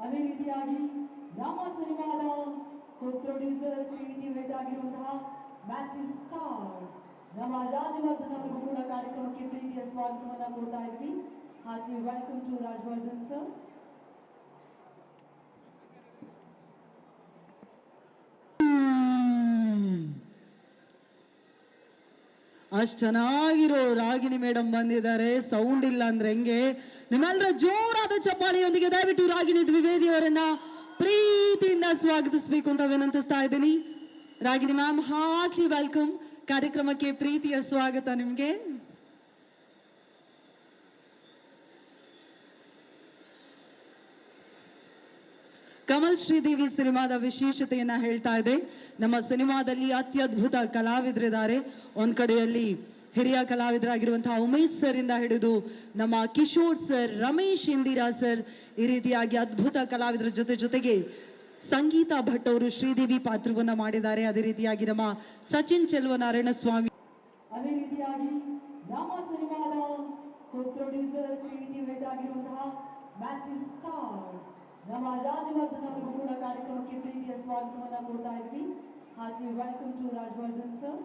ಅದೇ ರೀತಿಯಾಗಿ ನಮ್ಮ ಸಿನಿಮಾದ ಕೋ ಪ್ರೊಡ್ಯೂಸರ್ ಕ್ರಿಯೇಟಿವ್ ಹೆಡ್ ಆಗಿರುವಂತಹ ಮ್ಯಾಸಿವ್ ಸ್ಟಾರ್ ನಮ್ಮ ರಾಜವರ್ಧನ್ ಅವರಿಗೂ ಕೂಡ ಕಾರ್ಯಕ್ರಮಕ್ಕೆ ಪ್ರೀತಿಯ ಸ್ವಾಗತವನ್ನ ಕೊಡ್ತಾ ಇದ್ವಿ. Heartly welcome to Rajavardhan sir. ಅಷ್ಟು ಚೆನ್ನಾಗಿರೋ ರಾಗಿಣಿ ಮೇಡಮ್ ಬಂದಿದ್ದಾರೆ. ಸೌಂಡ್ ಇಲ್ಲ ಅಂದ್ರೆ ಹೆಂಗೆ? ನಿಮ್ಮೆಲ್ಲರ ಜೋರಾದ ಚಪ್ಪಾಳಿಯೊಂದಿಗೆ ದಯವಿಟ್ಟು ರಾಗಿಣಿ ದ್ವಿವೇದಿ ಅವರನ್ನ ಪ್ರೀತಿಯಿಂದ ಸ್ವಾಗತಿಸಬೇಕು ಅಂತ ವಿನಂತಿಸ್ತಾ ಇದ್ದೀನಿ. Ragini ma'am, heartly welcome. ಕಾರ್ಯಕ್ರಮಕ್ಕೆ ಪ್ರೀತಿಯ ಸ್ವಾಗತ ನಿಮ್ಗೆ. ಕಮಲ್ ಶ್ರೀದೇವಿ ಸಿನಿಮಾದ ವಿಶೇಷತೆಯನ್ನ ಹೇಳ್ತಾ ಇದೆ. ನಮ್ಮ ಸಿನಿಮಾದಲ್ಲಿ ಅತ್ಯದ್ಭುತ ಕಲಾವಿದರಿದ್ದಾರೆ. ಒಂದ್ ಕಡೆಯಲ್ಲಿ ಹಿರಿಯ ಕಲಾವಿದರಾಗಿರುವಂತಹ ಉಮೇಶ್ ಸರ್ ಇಂದ ಹಿಡಿದು ನಮ್ಮ ಕಿಶೋರ್ ಸರ್, ರಮೇಶ್ ಇಂದಿರಾ ಸರ್, ಈ ರೀತಿಯಾಗಿ ಅದ್ಭುತ ಕಲಾವಿದರ ಜೊತೆಗೆ ಸಂಗೀತ ಭಟ್ ಅವರು ಶ್ರೀದೇವಿ ಪಾತ್ರವನ್ನ ಮಾಡಿದ್ದಾರೆ. ಅದೇ ರೀತಿಯಾಗಿ ನಮ್ಮ ಸಚಿನ್ ಚೆಲುವನಾರಾಯಣ ಸ್ವಾಮಿ. ಅದೇ ರೀತಿಯಾಗಿ ನಮ್ಮ ಸಿನಿಮಾದ ಕೋ ಪ್ರೊಡ್ಯೂಸರ್ ಕ್ರಿಯೇಟಿವ್ ಹೆಡ್ ಆಗಿರುವಂತಹ ಮ್ಯಾಸಿವ್ ಸ್ಟಾರ್ ನಮ್ಮ ರಾಜವರ್ಧನ್ ಅವರಿಗೂ ಕೂಡ ಕಾರ್ಯಕ್ರಮಕ್ಕೆ ಪ್ರೀತಿಯ ಸ್ವಾಗತವನ್ನ ಕೊಡ್ತಾ ಇದ್ವಿ. Heartly welcome to Rajavardhan sir.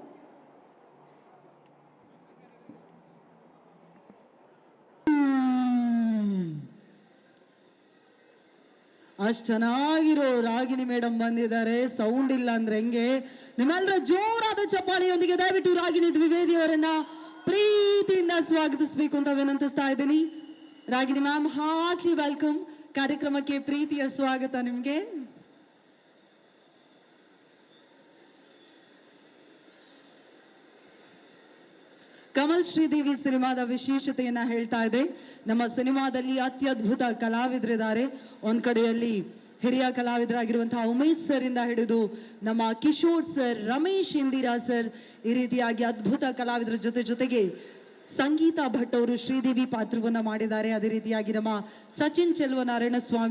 ಅಷ್ಟು ಚೆನ್ನಾಗಿರೋ ರಾಗಿಣಿ ಮೇಡಮ್ ಬಂದಿದ್ದಾರೆ. ಸೌಂಡ್ ಇಲ್ಲ ಅಂದ್ರೆ ಹೆಂಗೆ? ನಿಮ್ಮೆಲ್ಲರ ಜೋರಾದ ಚಪ್ಪಾಳಿಯೊಂದಿಗೆ ದಯವಿಟ್ಟು ರಾಗಿಣಿ ದ್ವಿವೇದಿ ಅವರನ್ನ ಪ್ರೀತಿಯಿಂದ ಸ್ವಾಗತಿಸಬೇಕು ಅಂತ ವಿನಂತಿಸ್ತಾ ಇದ್ದೀನಿ. Ragini ma'am, heartly welcome. ಕಾರ್ಯಕ್ರಮಕ್ಕೆ ಪ್ರೀತಿಯ ಸ್ವಾಗತ ನಿಮ್ಗೆ. ಕಮಲ್ ಶ್ರೀದೇವಿ ಸಿನಿಮಾದ ವಿಶೇಷತೆಯನ್ನ ಹೇಳ್ತಾ ಇದೆ. ನಮ್ಮ ಸಿನಿಮಾದಲ್ಲಿ ಅತ್ಯದ್ಭುತ ಕಲಾವಿದರಿದ್ದಾರೆ. ಒಂದ್ ಕಡೆಯಲ್ಲಿ ಹಿರಿಯ ಕಲಾವಿದರಾಗಿರುವಂತಹ ಉಮೇಶ್ ಸರ್ ಇಂದ ಹಿಡಿದು ನಮ್ಮ ಕಿಶೋರ್ ಸರ್, ರಮೇಶ್ ಇಂದಿರಾ ಸರ್, ಈ ರೀತಿಯಾಗಿ ಅದ್ಭುತ ಕಲಾವಿದರ ಜೊತೆಗೆ ಸಂಗೀತ ಭಟ್ ಅವರು ಶ್ರೀದೇವಿ ಪಾತ್ರವನ್ನ ಮಾಡಿದ್ದಾರೆ. ಅದೇ ರೀತಿಯಾಗಿ ನಮ್ಮ ಸಚಿನ್ ಚೆಲುವನಾರಾಯಣ ಸ್ವಾಮಿ